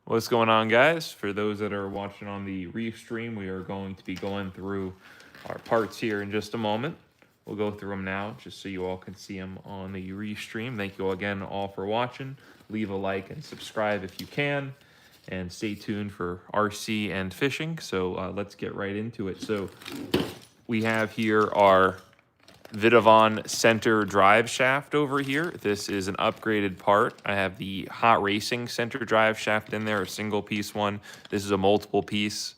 What's going on, guys? For those that are watching on the restream, we are going to be going through our parts here in just a moment. We'll go through them now just so you all can see them on the restream. Thank you again all for watching. Leave a like and subscribe if you can. And stay tuned for RC and fishing. So let's get right into it. So we have here our VITAVO N Center drive shaft over here. This is an upgraded part. I have the Hot Racing Center drive shaft in there, a single piece one. This is a multiple piece,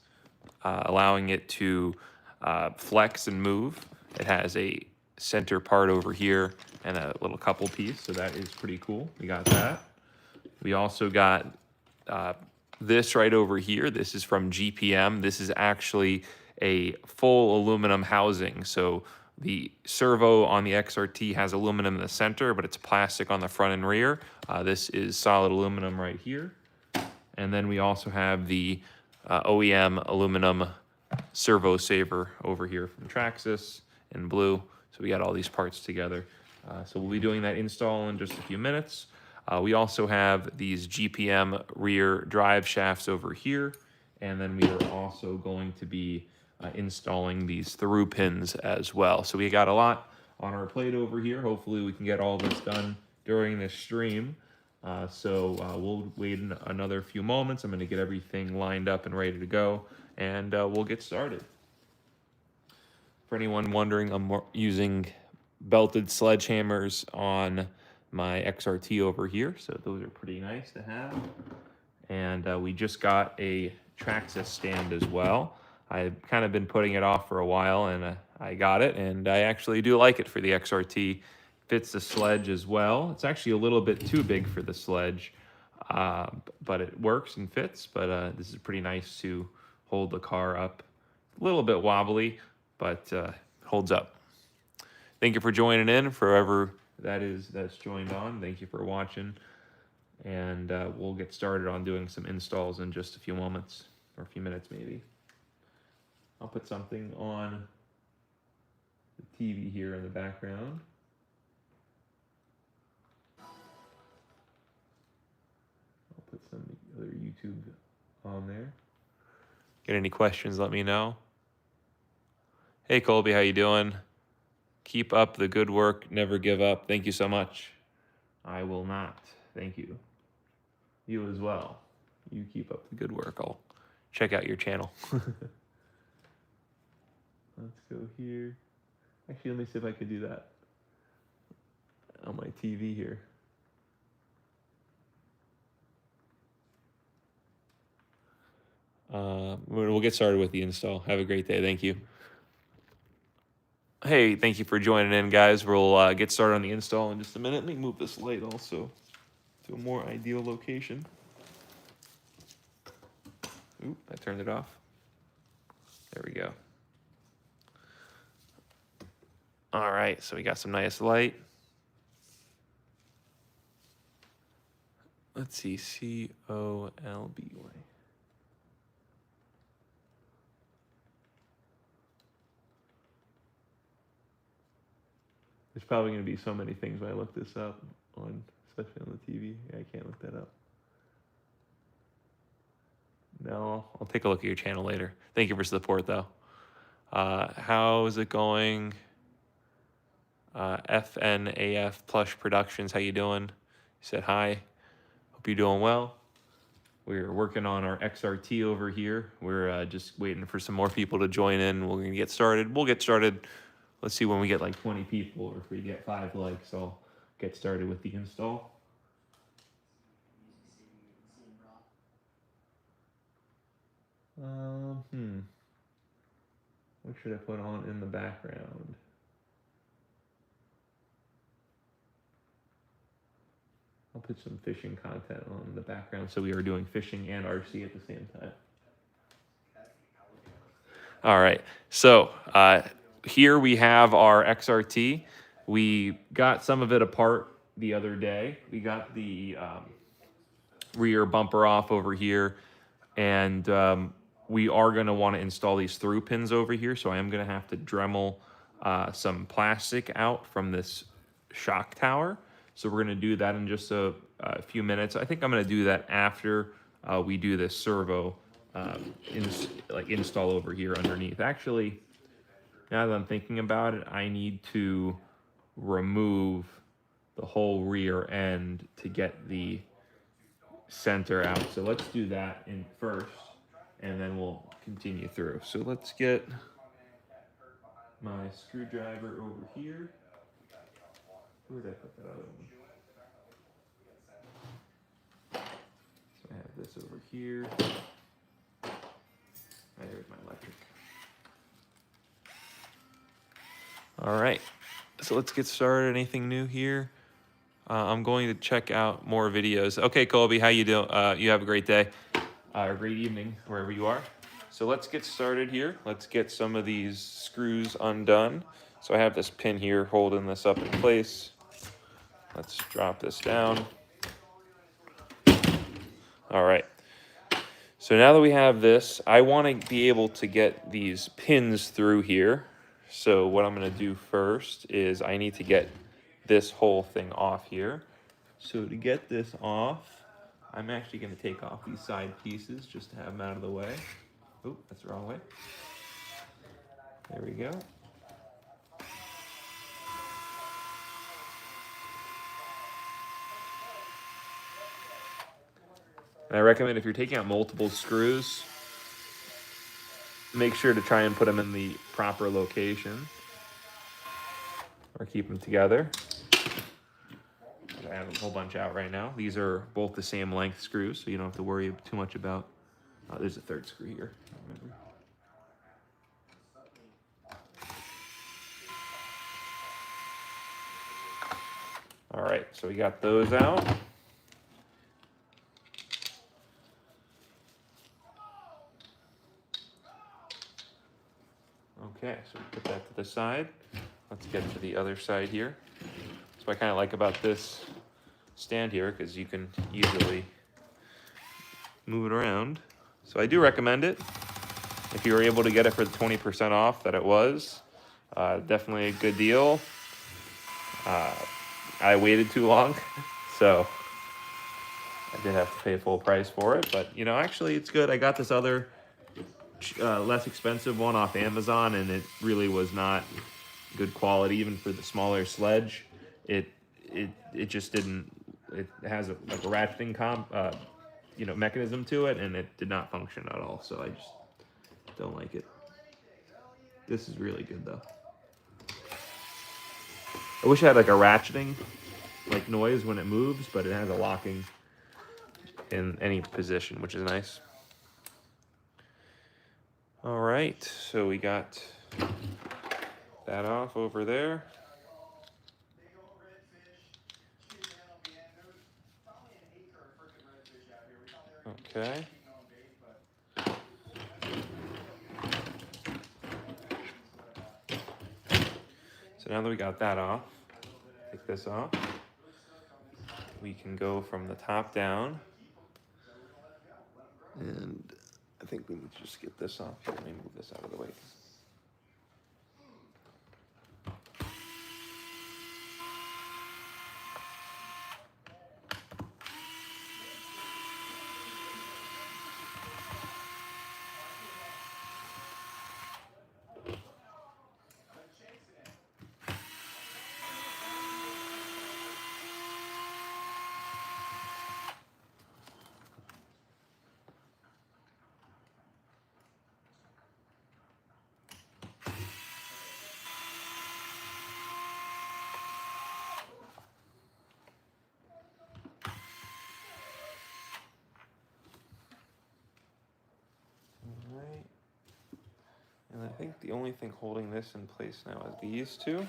allowing it to flex and move. It has a center part over here and a little couple piece, so that is pretty cool. We got that. We also got this right over here. This is from GPM. This is actually a full aluminum housing. So the servo on the XRT has aluminum in the center, but it's plastic on the front and rear. This is solid aluminum right here. And then we also have the OEM aluminum servo saver over here from Traxxas in blue. So we got all these parts together. So we'll be doing that install in just a few minutes. We also have these GPM rear drive shafts over here. And then we are also going to be installing these through pins as well. So we got a lot on our plate over here. Hopefully we can get all this done during this stream. We'll wait another few moments. I'm going to get everything lined up and ready to go, and we'll get started. For anyone wondering, I'm using belted sledgehammers on my XRT over here, so those are pretty nice to have. And we just got a Traxxas stand as well. I've kind of been putting it off for a while, and I got it, and I actually do like it for the XRT. Fits the sledge as well. It's actually a little bit too big for the sledge, but it works and fits. But this is pretty nice to hold the car up. A little bit wobbly, but holds up. Thank you for joining in, forever that's joined on. Thank you for watching, and we'll get started on doing some installs in just a few moments, or a few minutes maybe. I'll put something on the TV here in the background. I'll put some other YouTube on there. Get any questions, let me know. Hey Colby, how you doing? Keep up the good work, never give up. Thank you so much. I will not. Thank you. You as well. You keep up the good work. I'll check out your channel. Let's go here. Actually, let me see if I could do that on my TV here. We'll get started with the install. Have a great day. Thank you. Hey, thank you for joining in, guys. We'll get started on the install in just a minute. Let me move this light also to a more ideal location. Oop, I turned it off. There we go. All right, so we got some nice light. Let's see, C-O-L-B-Y. There's probably going to be so many things when I look this up, especially on the TV. Yeah, I can't look that up. No, I'll take a look at your channel later. Thank you for support, though. How is it going? FNAF Plush Productions, how you doing? You said hi. Hope you're doing well. We're working on our XRT over here. We're just waiting for some more people to join in. We're going to get started. We'll get started. Let's see when we get like 20 people, or if we get 5 likes, I'll get started with the install. What should I put on in the background? I'll put some fishing content on the background, so we are doing fishing and RC at the same time. All right, so here we have our XRT. We got some of it apart the other day. We got the rear bumper off over here, and we are going to want to install these through pins over here, so I am going to have to Dremel some plastic out from this shock tower. So we're going to do that in just a few minutes. I think I'm going to do that after we do this servo install over here underneath. Actually, now that I'm thinking about it, I need to remove the whole rear end to get the center out. So let's do that in first, and then we'll continue through. So let's get my screwdriver over here. Where did I put that other one? So I have this over here. There's my electric. All right, so let's get started. Anything new here? I'm going to check out more videos. Okay, Colby, how you doing? You have a great day or great evening, wherever you are. So let's get started here. Let's get some of these screws undone. So I have this pin here holding this up in place. Let's drop this down. All right. So now that we have this, I want to be able to get these pins through here. So what I'm going to do first is I need to get this whole thing off here. So to get this off, I'm actually going to take off these side pieces just to have them out of the way. Oh, that's the wrong way. There we go. And I recommend if you're taking out multiple screws, make sure to try and put them in the proper location or keep them together. I have a whole bunch out right now. These are both the same length screws, so you don't have to worry too much about. There's a third screw here. Remember. All right, so we got those out. Okay, so we put that to the side. Let's get to the other side here. That's what I kind of like about this stand here, because you can easily move it around. So I do recommend it. If you were able to get it for the 20% off that it was, definitely a good deal. I waited too long, so I did have to pay full price for it. But, you know, actually it's good. I got this other less expensive one off Amazon, and it really was not good quality, even for the smaller sledge. It just didn't. It has a ratcheting mechanism to it, and it did not function at all. So I just don't like it. This is really good though. I wish it had like a ratcheting noise when it moves, but it has a locking in any position, which is nice. All right, so we got that off over there. Okay. So now that we got that off, take this off. We can go from the top down. And I think we need to just get this off here. Let me move this out of the way. And I think the only thing holding this in place now is these two.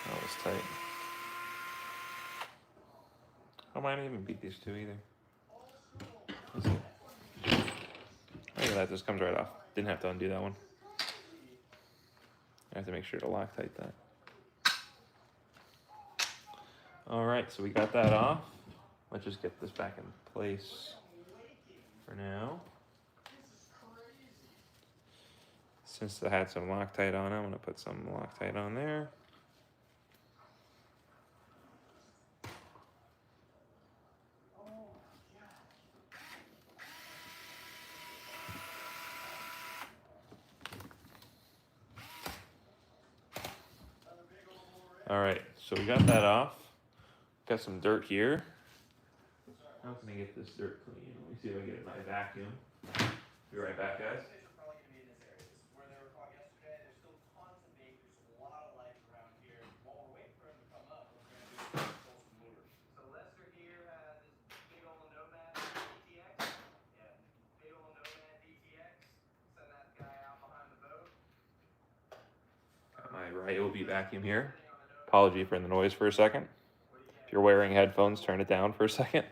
That was tight. I might not even beat these two either. Let's see. Look at that, just comes right off. Didn't have to undo that one. I have to make sure to Loctite that. All right, so we got that off. Let's just get this back in place for now. Since I had some Loctite on, I'm going to put some Loctite on there. All right, so we got that off. Got some dirt here. How can I get this dirt clean? Let me see if I can get it in my vacuum. Be right back, guys. Got my Ryobi vacuum here. Apology for the noise for a second. If you're wearing headphones, turn it down for a second.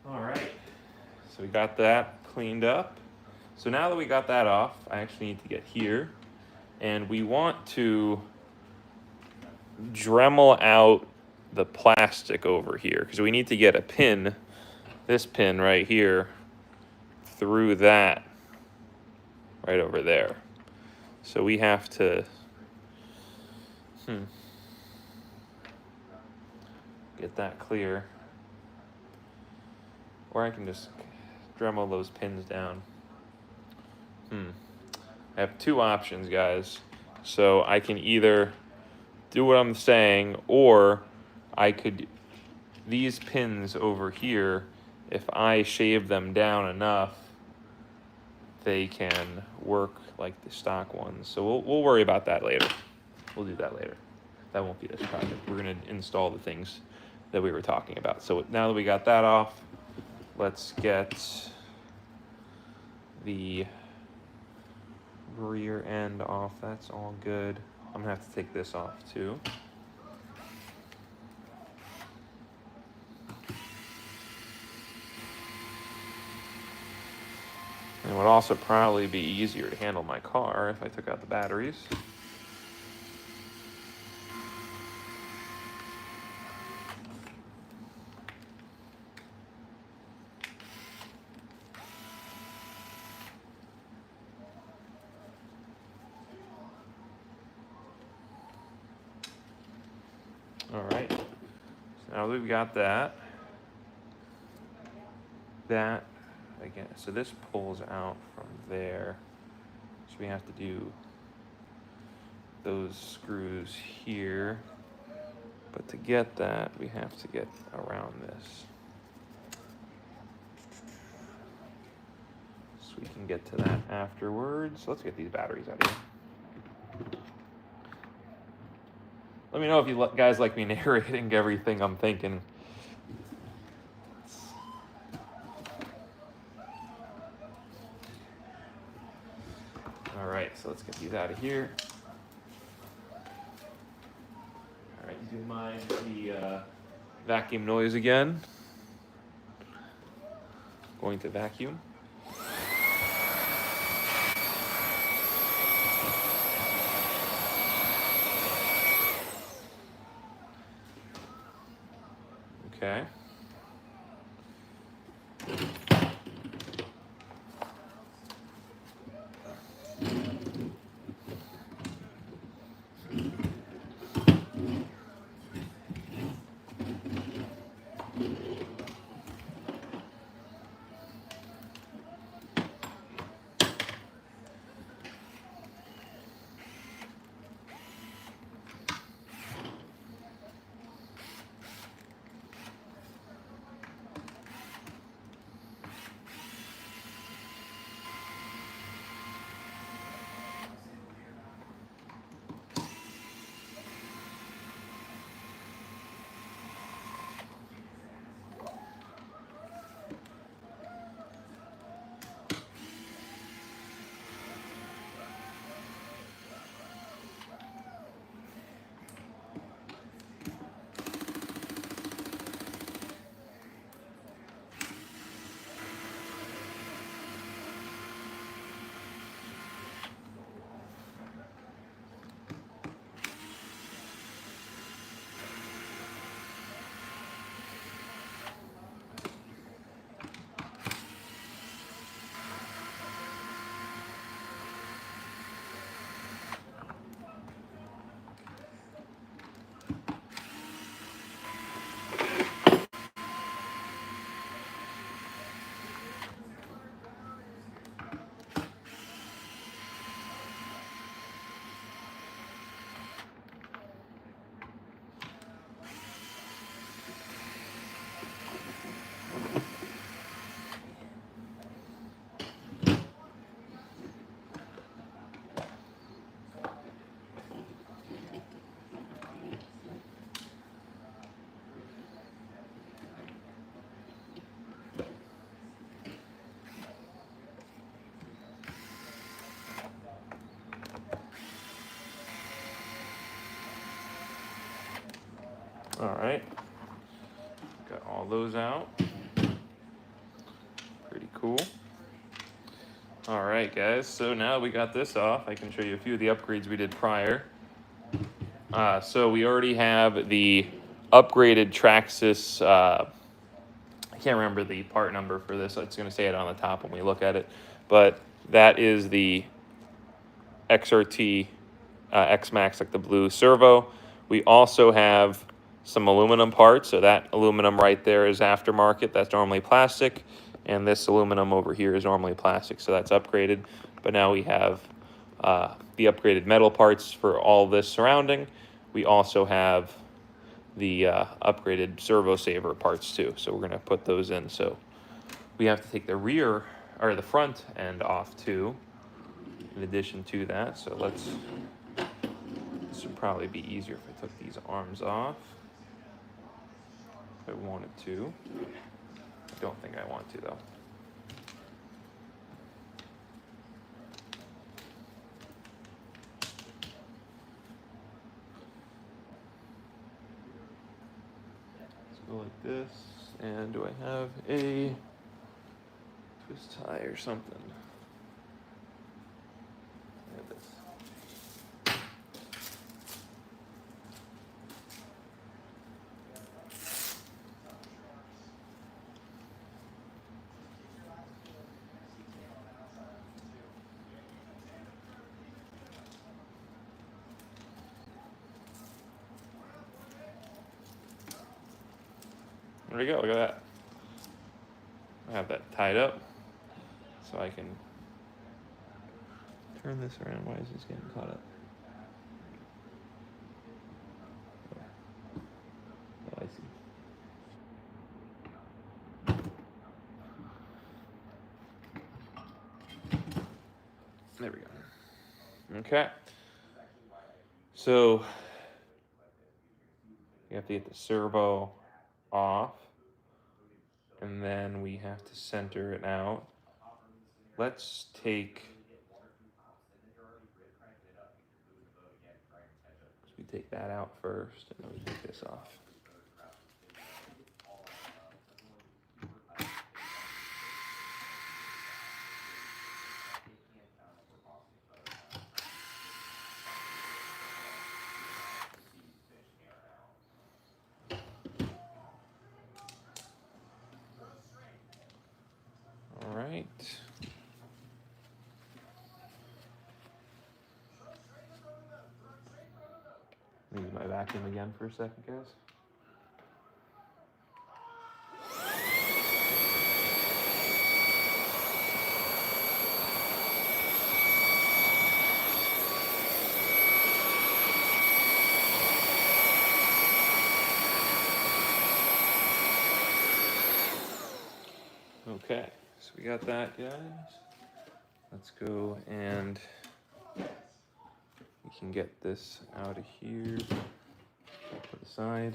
All right, so we got that cleaned up. So now that we got that off, I actually need to get here, and we want to Dremel out the plastic over here because we need to get a pin, this pin right here, through that right over there. So we have to get that clear, or I can just Dremel those pins down. I have two options, guys. So I can either do what I'm saying, or I could, these pins over here, if I shave them down enough, they can work like the stock ones. So we'll worry about that later. We'll do that later. That won't be this project. We're gonna install the things that we were talking about. So now that we got that off, let's get the rear end off. That's all good. I'm gonna have to take this off too. And it would also probably be easier to handle my car if I took out the batteries. All right, so now that we've got that, again, so this pulls out from there. So we have to do those screws here. But to get that, we have to get around this. So we can get to that afterwards. Let's get these batteries out of here. Let me know if you guys like me narrating everything I'm thinking. All right, so let's get these out of here. All right, do you mind the vacuum noise again? Going to vacuum. Okay. All right, got all those out. Pretty cool. All right, guys, so now we got this off, I can show you a few of the upgrades we did prior. So we already have the upgraded Traxxas, I can't remember the part number for this, it's going to say it on the top when we look at it, but that is the XRT X-Max, like the blue servo. We also have some aluminum parts, so that aluminum right there is aftermarket, that's normally plastic, and this aluminum over here is normally plastic, so that's upgraded. But now we have the upgraded metal parts for all this surrounding. We also have the upgraded servo saver parts too, so we're going to put those in. So we have to take the rear, or the front end off too, in addition to that. So this would probably be easier if I took these arms off, if I wanted to. I don't think I want to though. Like this, and do I have a twist tie or something? I have this. There we go, look at that. I have that tied up, so I can turn this around. Why is this getting caught up? Oh, I see. There we go. Okay. So you have to get the servo off, and then we have to center it out. Let's take, we take that out first, and then we take this off. All right. Use my vacuum again for a second, guys. Okay, so we got that, guys. Let's go and we can get this out of here, put aside.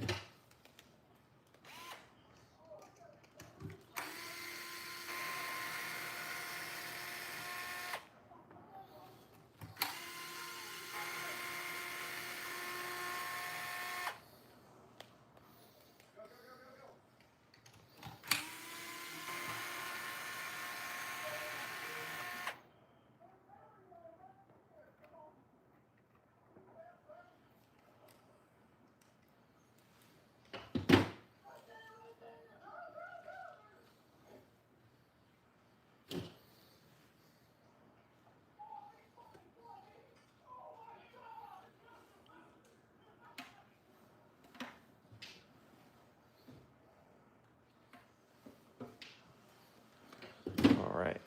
All right.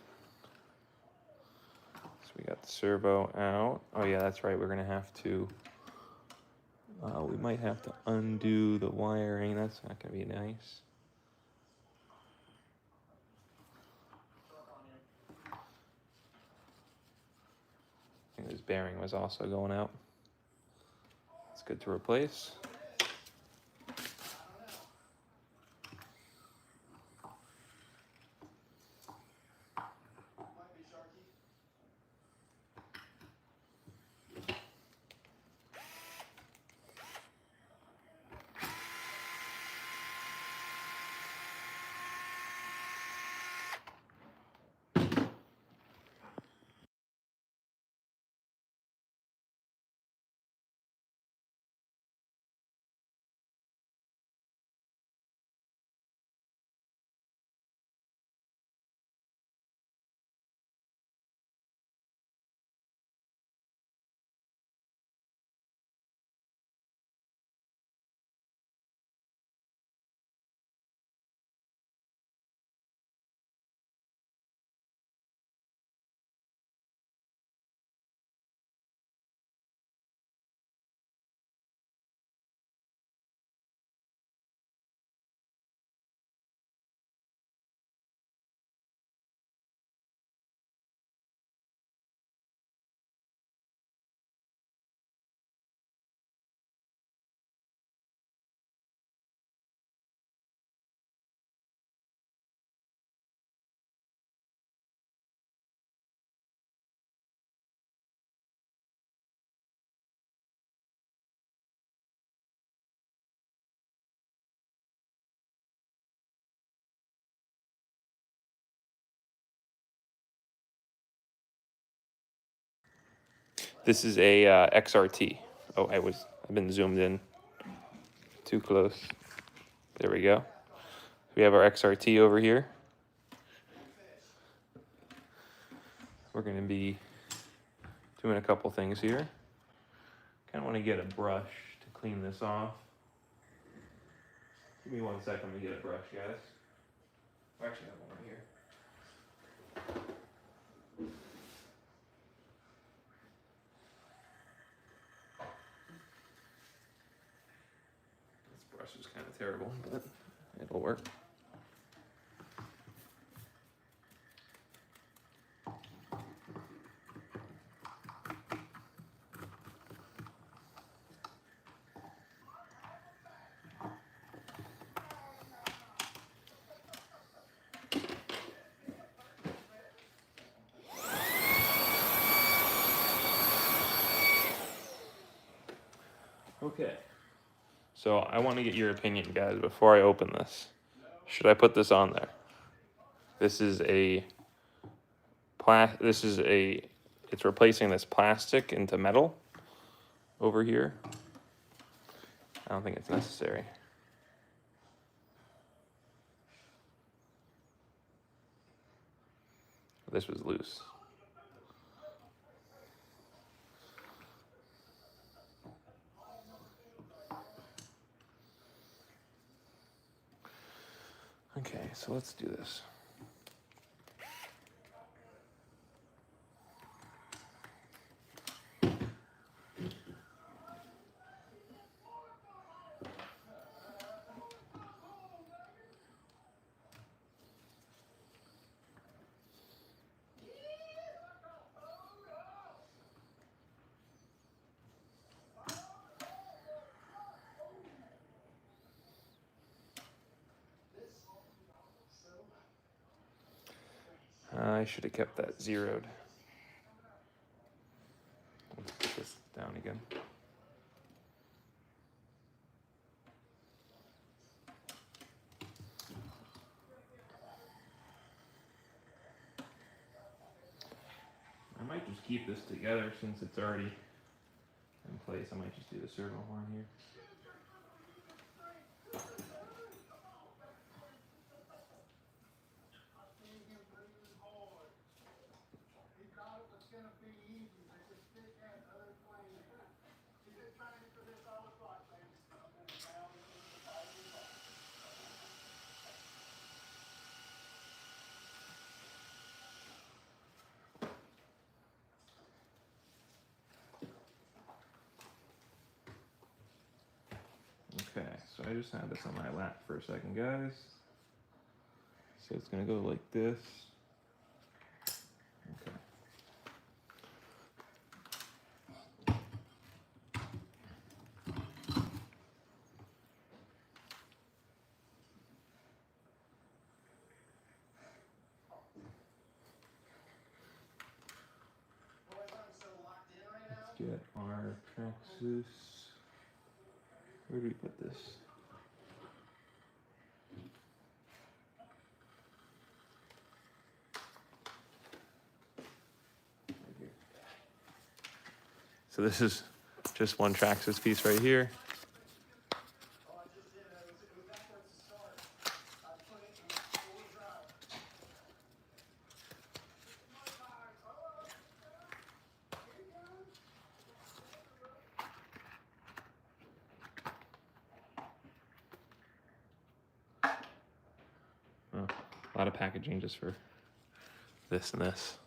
So we got the servo out. Oh yeah, that's right. We're gonna have to. We might have to undo the wiring. That's not gonna be nice. I think this bearing was also going out. It's good to replace. This is a XRT. Oh, I've been zoomed in too close. There we go. We have our XRT over here. We're going to be doing a couple things here. Kind of want to get a brush to clean this off. Give me 1 second to get a brush, guys. I actually have one right here. This brush is kind of terrible, but it'll work. Okay, so I want to get your opinion, guys, before I open this. Should I put this on there? This is it's replacing this plastic into metal over here. I don't think it's necessary. This was loose. Okay, so let's do this. I should have kept that zeroed. Let's put this down again. I might just keep this together since it's already in place. I might just do the servo horn here. Okay, so I just had this on my lap for a second, guys. So it's gonna go like this. Okay. Let's get our Traxxas. Where do we put this? Right here. So this is just one Traxxas piece right here. Oh, a lot of packaging just for this and this.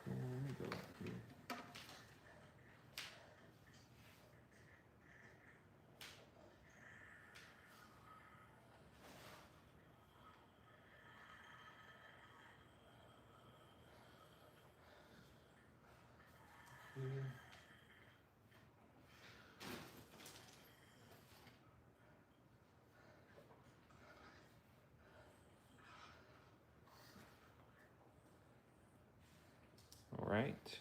Let me go up here. right.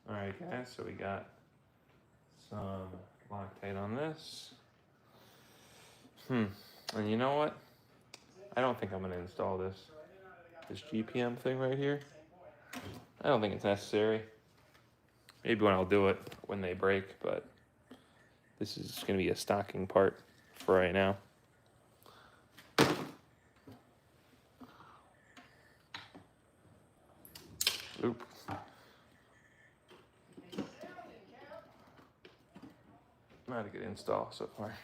All right, guys, so we got some Loctite on this. And you know what? I don't think I'm gonna install this GPM thing right here. I don't think it's necessary. Maybe when I'll do it when they break, but this is gonna be a stocking part for right now. Oop. Not a good install so far.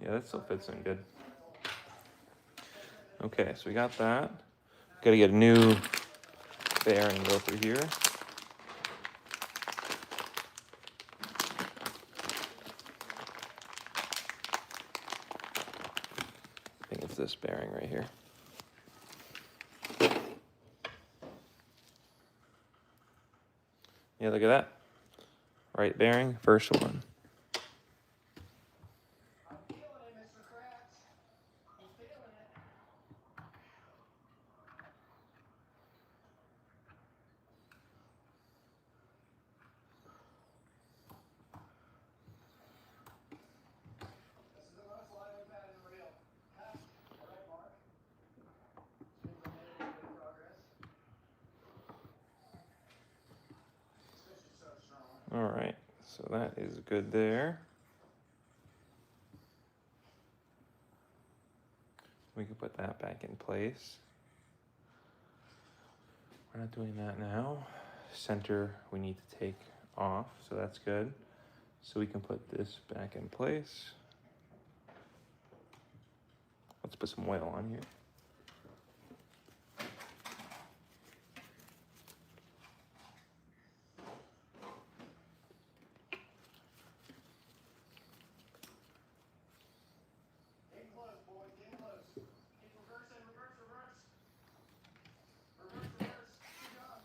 Yeah, that still fits in good. Okay, so we got that. Got to get a new bearing over here. I think it's this bearing right here. Yeah, look at that. Right bearing, first one. I'm feeling it, Mr. Traxxas. I'm feeling it. This is the most light we've had in the reel. All right, Mark. Seems like we made a little bit of progress. This fish is so strong. All right, so that is good there. We can put that back in place. We're not doing that now. Center we need to take off, so that's good. So we can put this back in place. Let's put some oil on here. Getting close, boys. Getting close. Keep reversing. Reverse, reverse. Reverse, reverse. Keep going.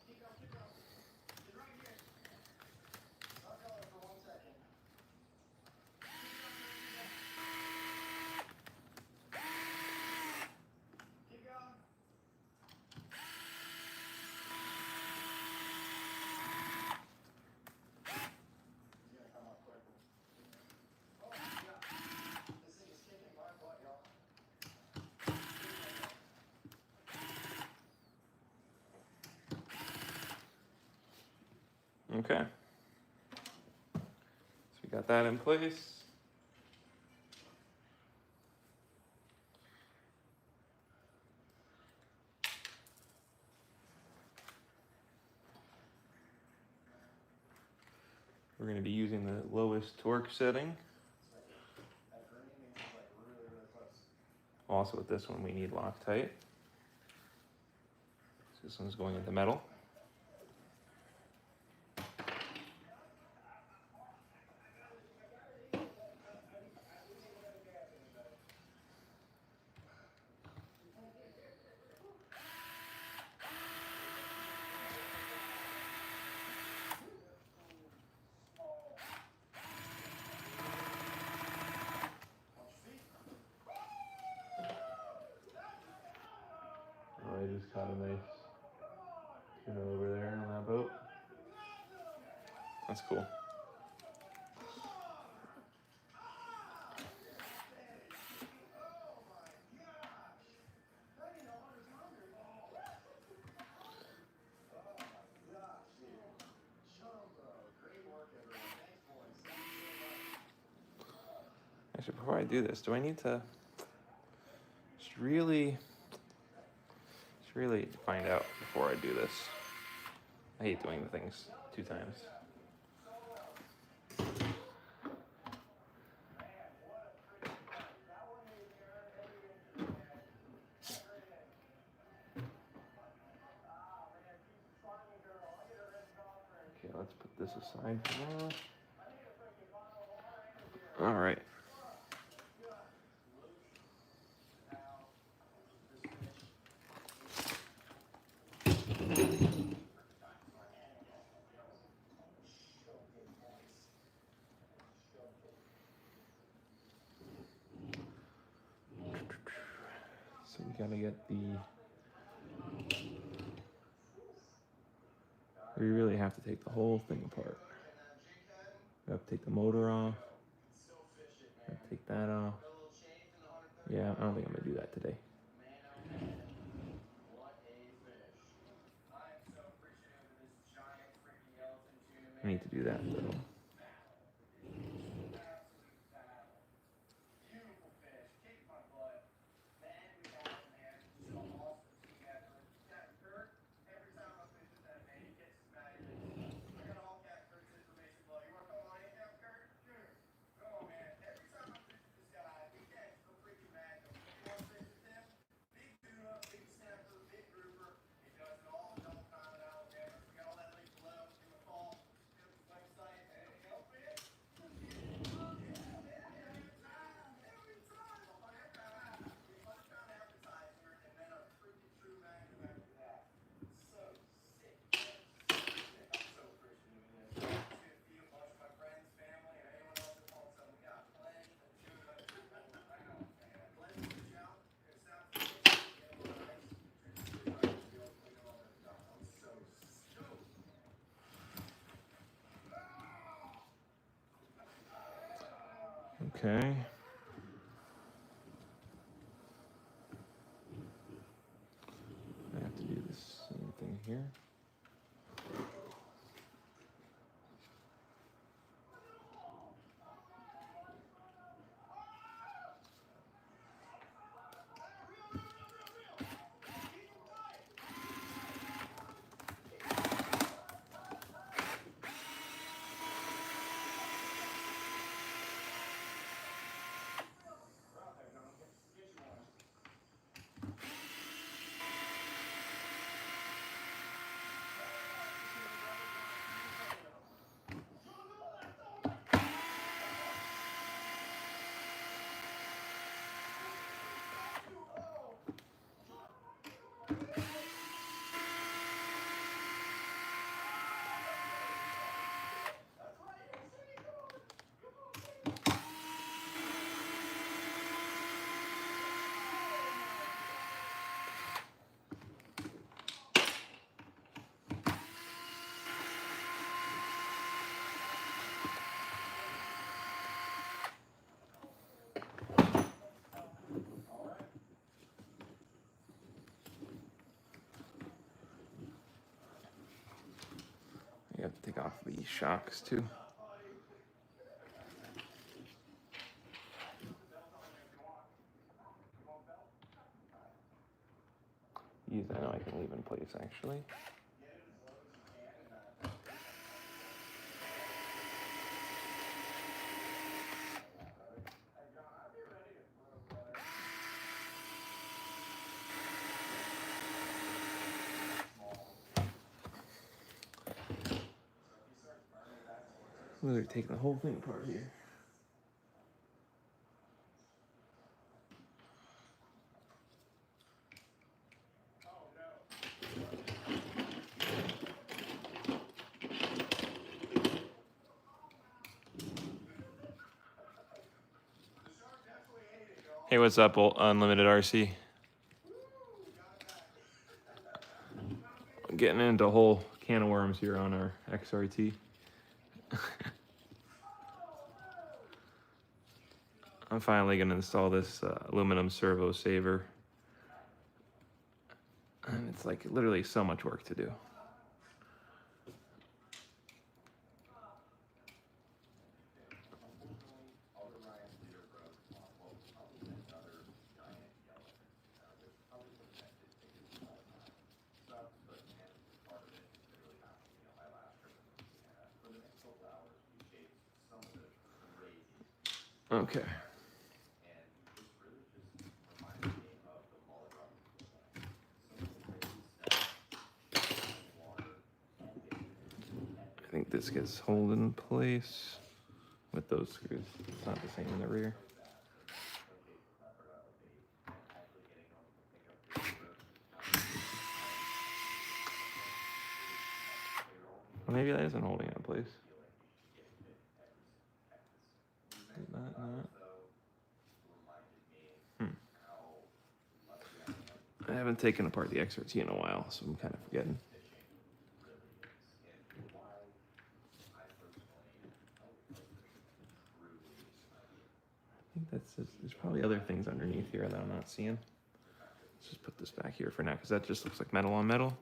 Keep going, keep going. It's right here. Start going for 1 second. Keep going. He's gonna come up quick. Oh my God. This thing is kicking my butt, y'all. Okay. So we got that in place. We're going to be using the lowest torque setting. Also with this one we need Loctite. So this one's going into metal. Oh, I just caught a nice tuna over there on that boat. That's cool. Actually, before I do this, do I need to just really find out before I do this? I hate doing the things 2 times. Okay, let's put this aside for now. All right. So we gotta get we really have to take the whole thing apart. We have to take the motor off. We have to take that off. Yeah, I don't think I'm gonna do that today. I need to do that though. Okay. I have to do the same thing here. You have to take off the shocks too. These I know I can leave in place actually. They're taking the whole thing apart here. Hey, what's up, Unlimited RC? I'm getting into a whole can of worms here on our XRT. I'm finally going to install this aluminum servo saver. And it's like literally so much work to do. Okay. I think this gets held in place with those screws. It's not the same in the rear. Well, maybe that isn't holding it in place. I haven't taken apart the XRT in a while, so I'm kind of forgetting. I think that's just, there's probably other things underneath here that I'm not seeing. Let's just put this back here for now, because that just looks like metal on metal.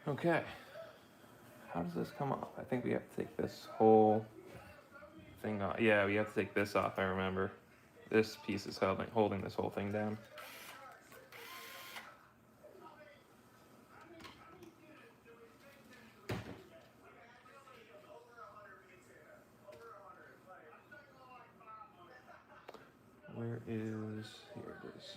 Okay, how does this come off? I think we have to take this whole thing off. Yeah, we have to take this off, I remember. This piece is holding this whole thing down. Where is, here it is.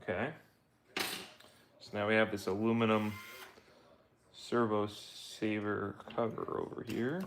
Okay, so now we have this aluminum servo saver cover over here.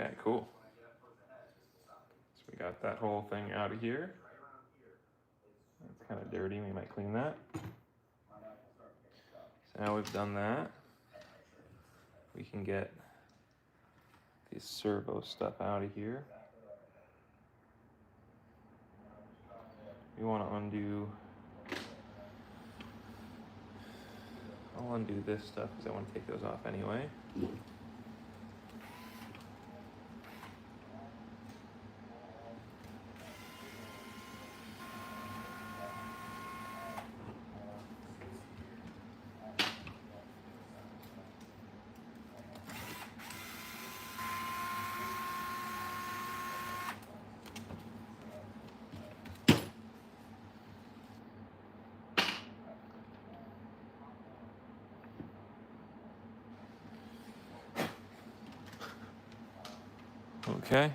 Okay, cool. So we got that whole thing out of here. It's kind of dirty, we might clean that. So now we've done that, we can get the servo stuff out of here. We want to undo, I'll undo this stuff because I want to take those off anyway. Okay.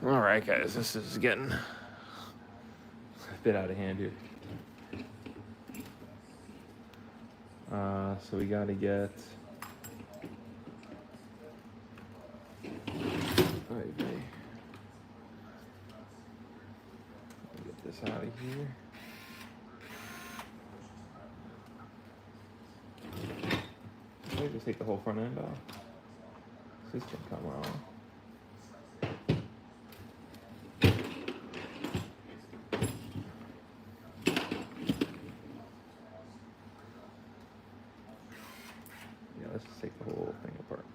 All right, guys, this is getting a bit out of hand here. So we got to get get this out of here. Maybe just take the whole front end off. This can come off. Let's just take the whole thing apart.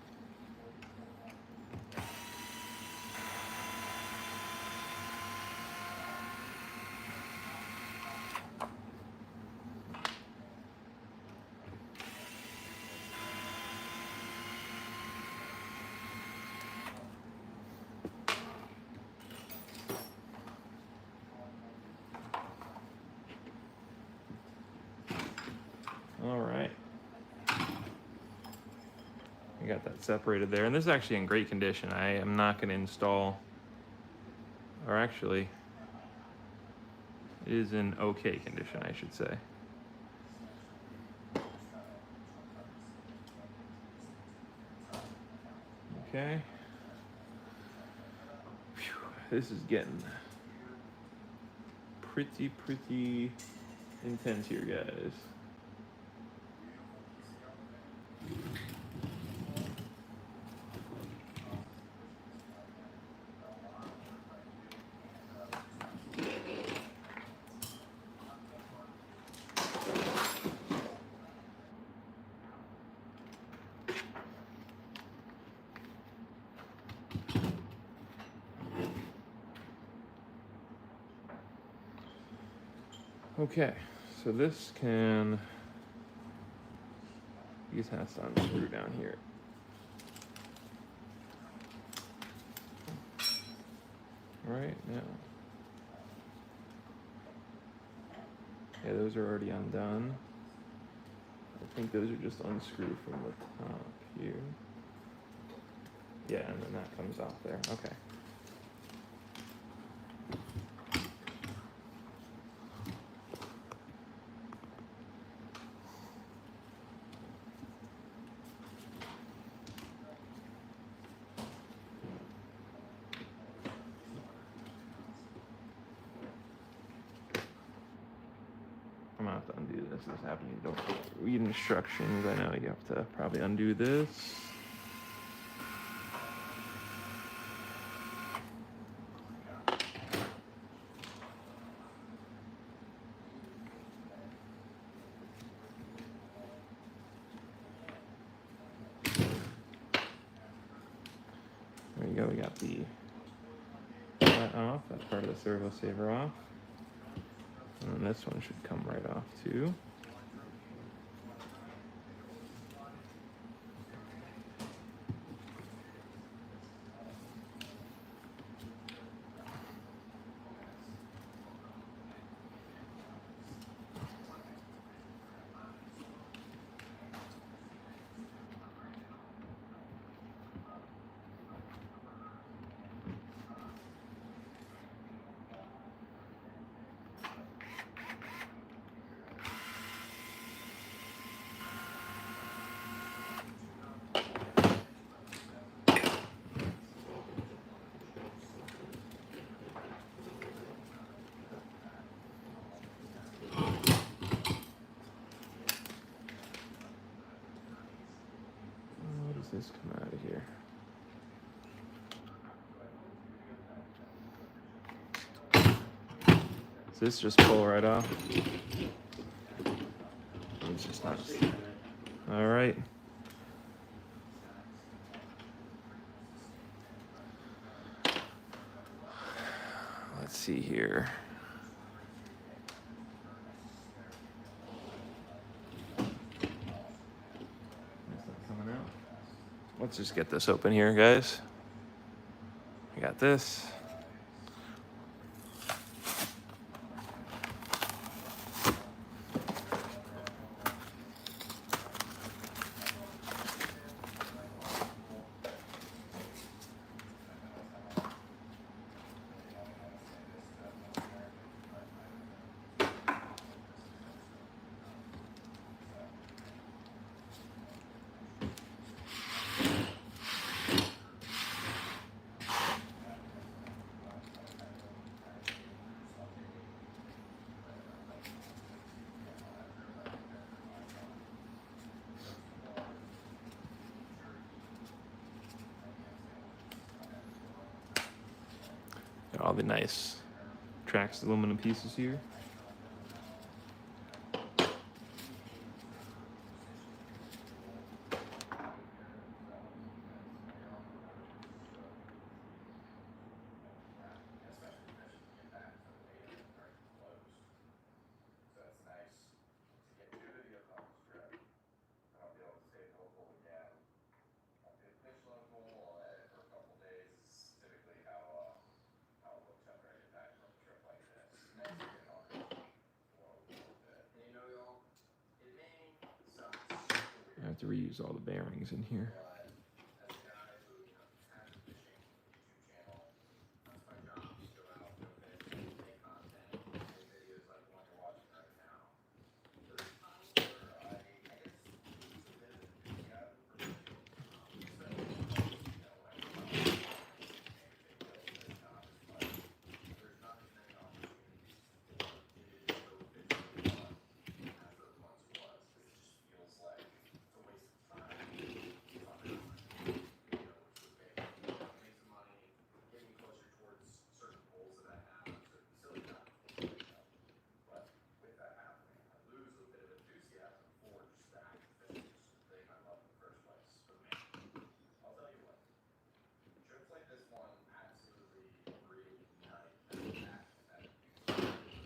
All right. We got that separated there, and this is actually in great condition. I am not going to install, or actually, it is in okay condition, I should say. Okay. Whew. This is getting pretty intense here, guys. Okay, so this can, these has to unscrew down here. Right now. Yeah, those are already undone. I think those are just unscrewed from the top here. Yeah, and then that comes off there. Okay. I'm gonna have to undo this. This happens. You don't read instructions. I know you have to probably undo this. There you go. We got that off. That's part of the servo saver off. And then And this one should come right off too. What does this come out of here? Does this just pull right off? It's just not. All right. Let's see here. Let's just get this open here, guys. I got this. Got all the nice Traxxas aluminum pieces here. I have to reuse all the bearings in here.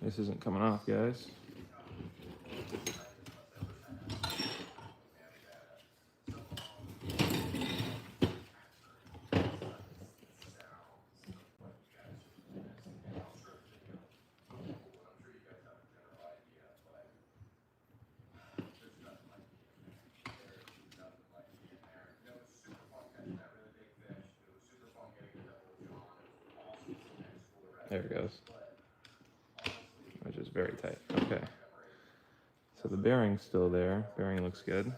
This isn't coming off, guys. There it goes. Which is very tight. Okay. So the bearing's still there. Bearing looks good.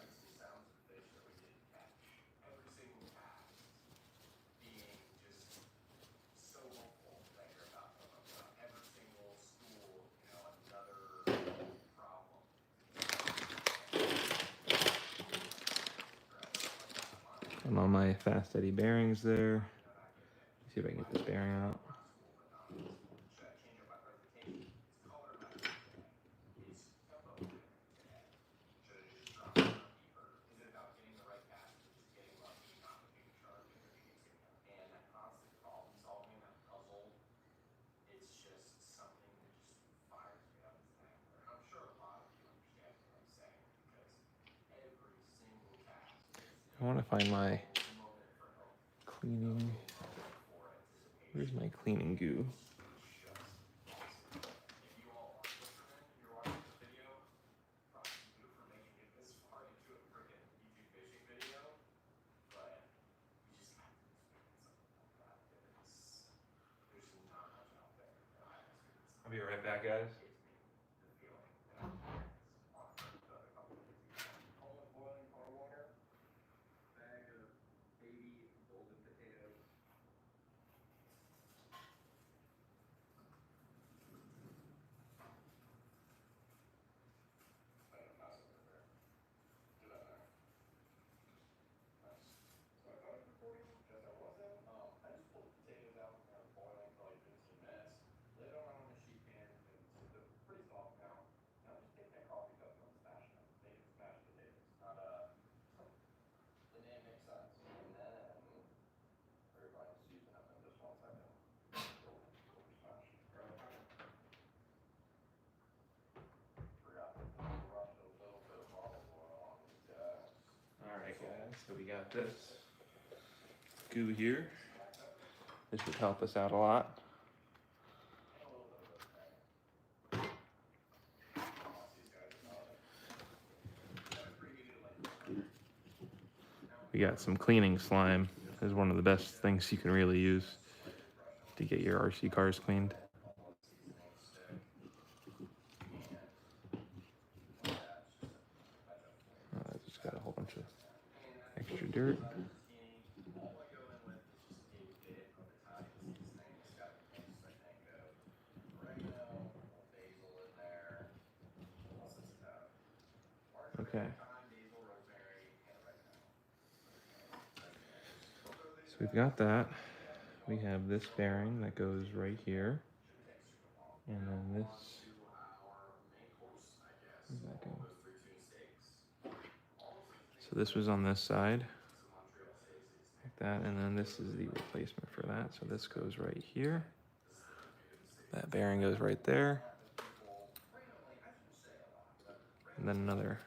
And all my fast eddy bearings there. Let's see if I can get this bearing out. I want to find my cleaning. Where's my cleaning goo? I'll be right back, guys. Alright guys, so we got this goo here. This should help us out a lot. We got some cleaning slime. Is one of the best things you can really use to get your RC cars cleaned. I just got a whole bunch of extra dirt. Okay. So we've got that. We have this bearing that goes right here. And then this. Where's that go? So this was on this side. Like that. And then this is the replacement for that. So this goes right here. That bearing goes right there. And then another.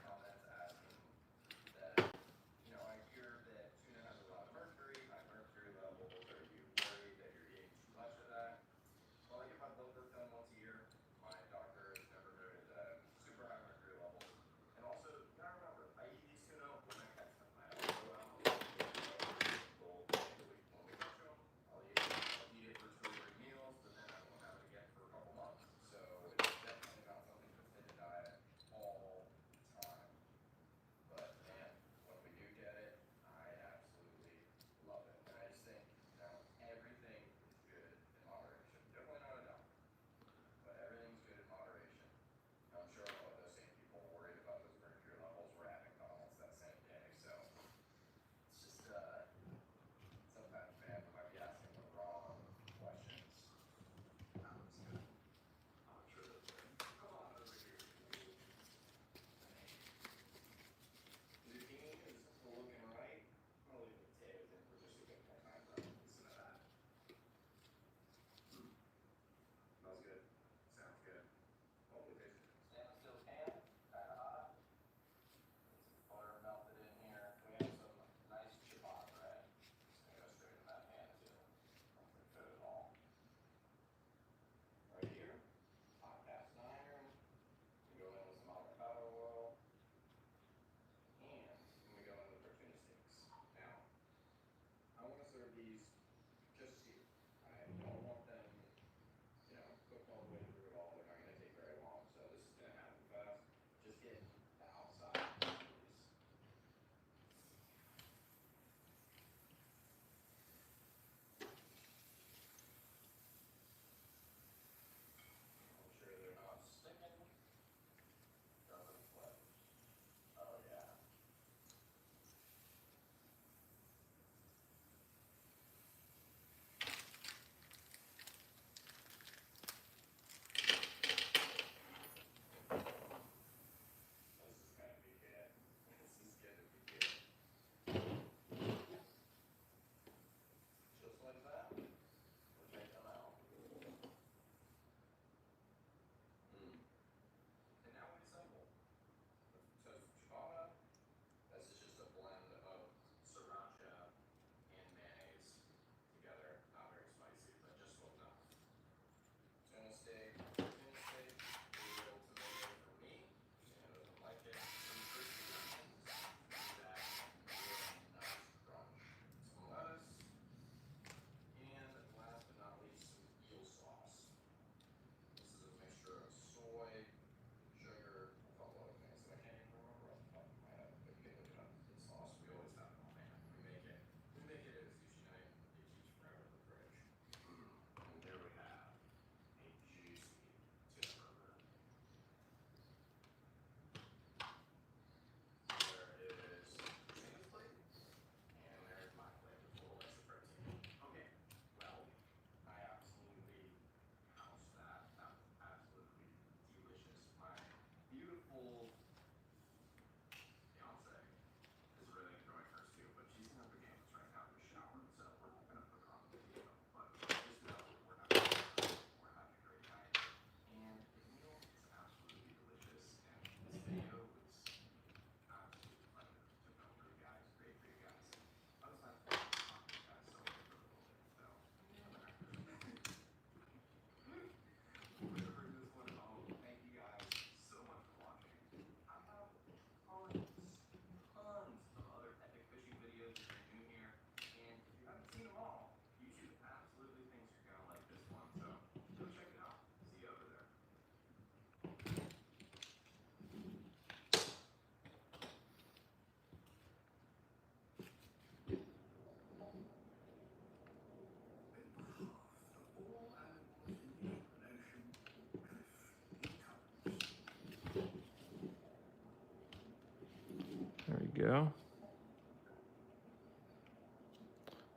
go.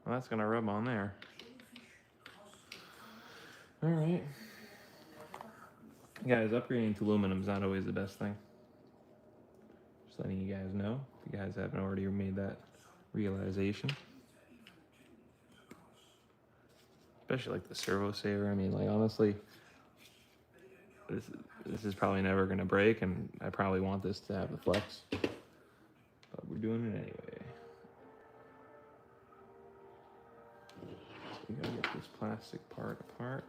Well, that's gonna rub on there. All right. Guys, upgrading to aluminum is not always the best thing. Just letting you guys know, if you guys haven't already made that realization. Especially like the servo saver. I mean, like honestly, this is probably never gonna break, and I probably want this to have the flex, but we're doing it anyway. So we gotta get this plastic part apart.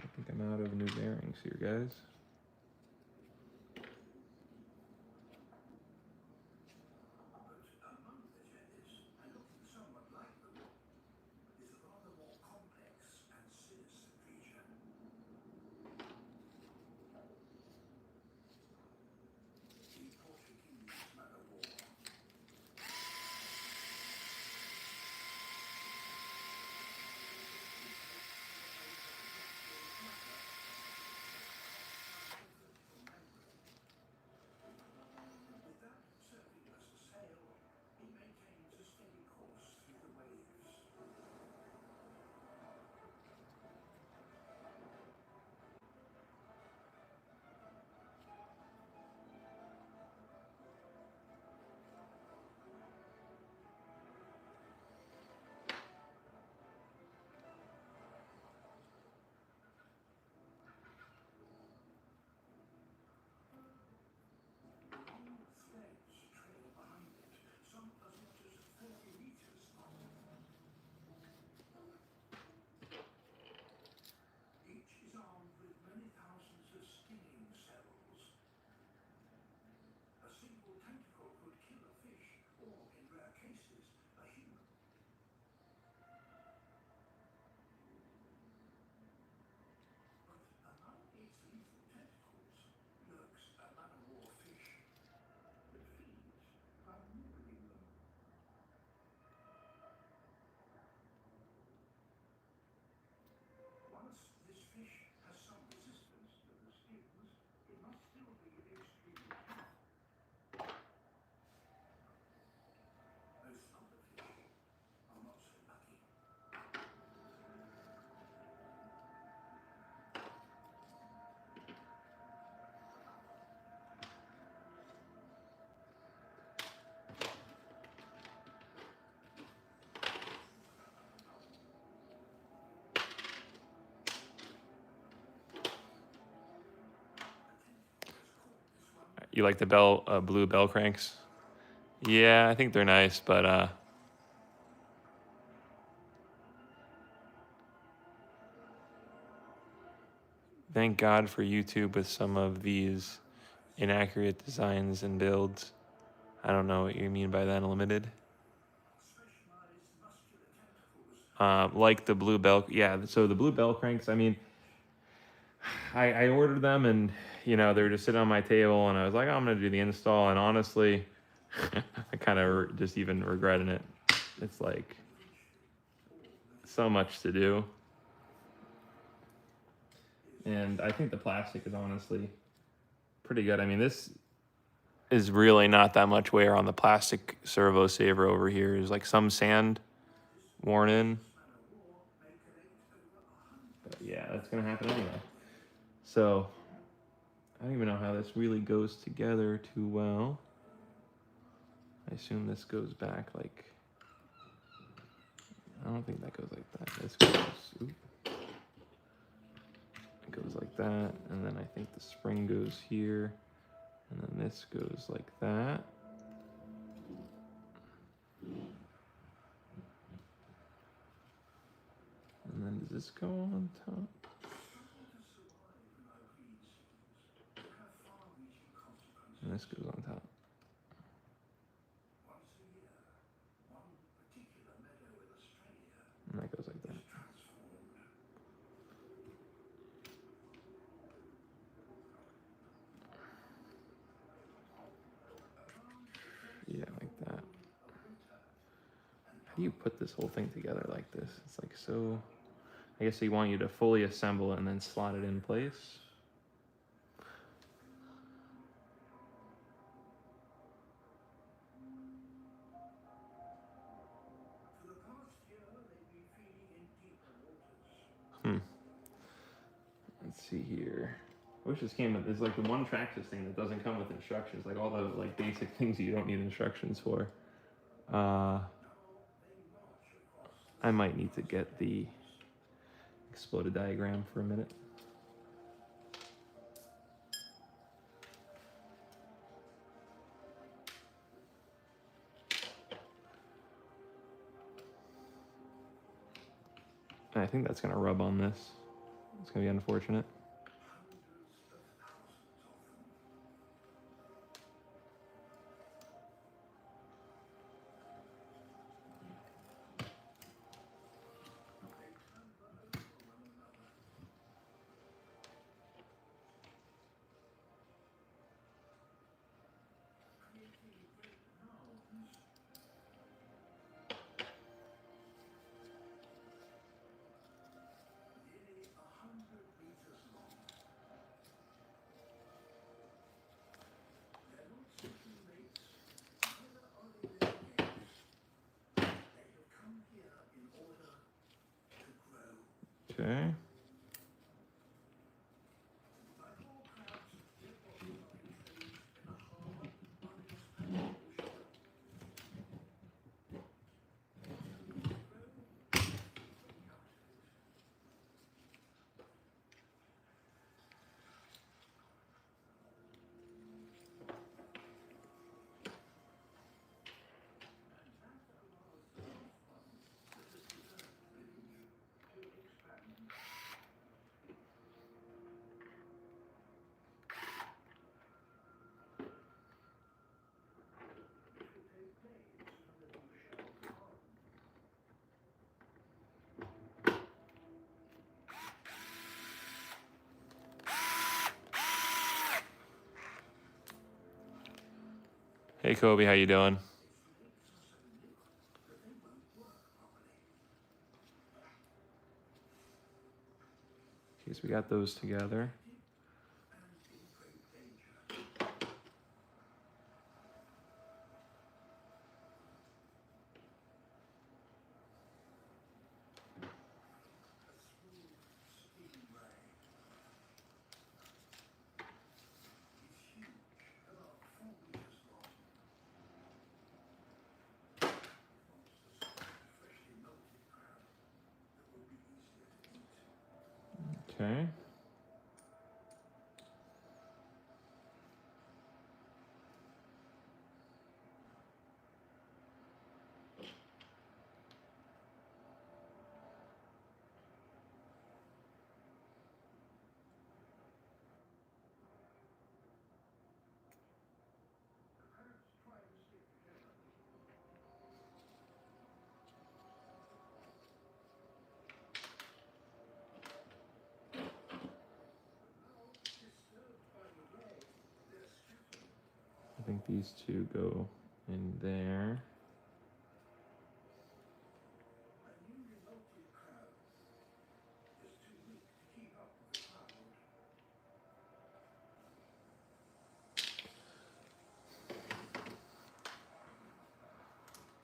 I think I'm out of new bearings here, guys. You like the blue bell cranks? Yeah, I think they're nice, but thank God for YouTube with some of these inaccurate designs and builds. I don't know what you mean by that, limited. Like the blue bell, yeah. So the blue bell cranks, I mean, I ordered them, and you know they were just sitting on my table, and I was like, oh, I'm gonna do the install, and honestly, I kind of just even regretting it. It's like so much to do, and I think the plastic is honestly pretty good. I mean, this is really not that much wear on the plastic servo saver over here. There's like some sand worn in, but yeah, that's gonna happen anyway. So I don't even know how this really goes together too well. I assume this goes back like, I don't think that goes like that. This goes, it goes like that, and then I think the spring goes here, and then this goes like that. And then does this go on top? And this goes on top. And that goes like that. Yeah, like that. How do you put this whole thing together like this? It's like so... I guess they want you to fully assemble it and then slot it in place. Let's see here. I wish this came with, it's like the one Traxxas thing that doesn't come with instructions, like all the like basic things you don't need instructions for. I might need to get the exploded diagram for a minute. And I think that's gonna rub on this. It's gonna be unfortunate. Okay. Hey Kobe, how you doing? Okay, so we got those together. Okay. I think these two go in there.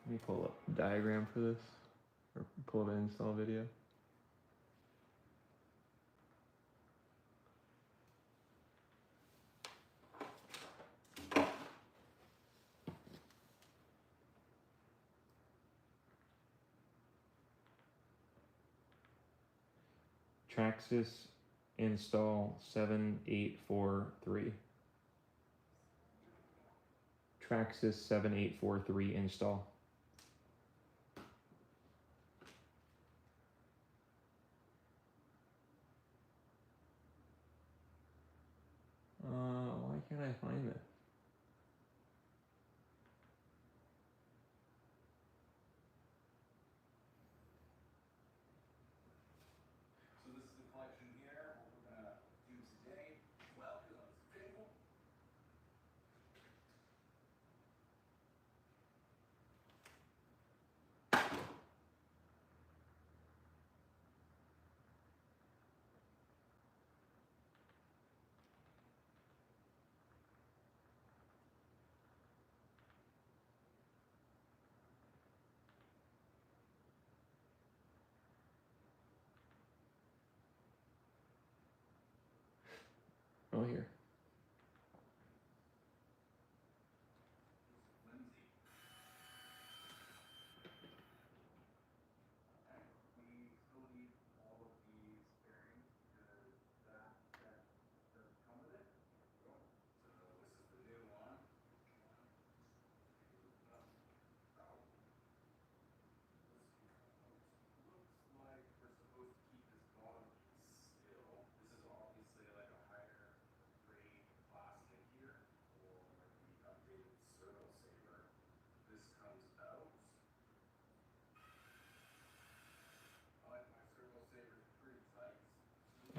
Let me pull up a diagram for this, or pull up an install video. Traxxas install 7843. Traxxas 7843 install. Oh, here.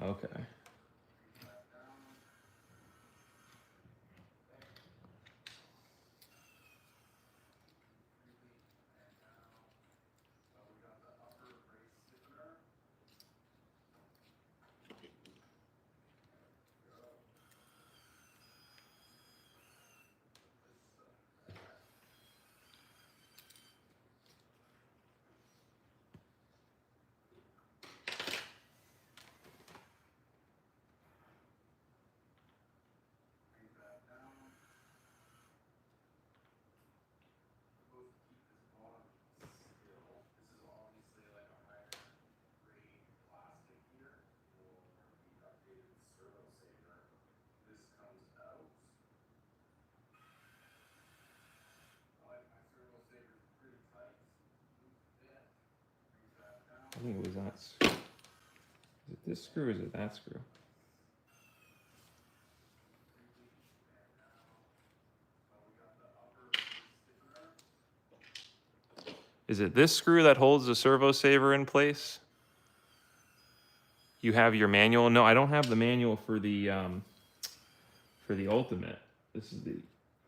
Okay. I think it was that screw. Is it this screw or is it that screw? Is it this screw that holds the servo saver in place? You have your manual? No, I don't have the manual for the ultimate. This is the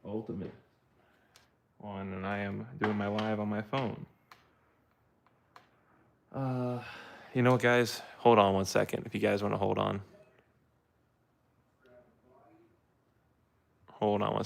ultimate one, and I am doing my live on my phone. You know what, guys? Hold on one second. If you guys want to hold on. Hold on one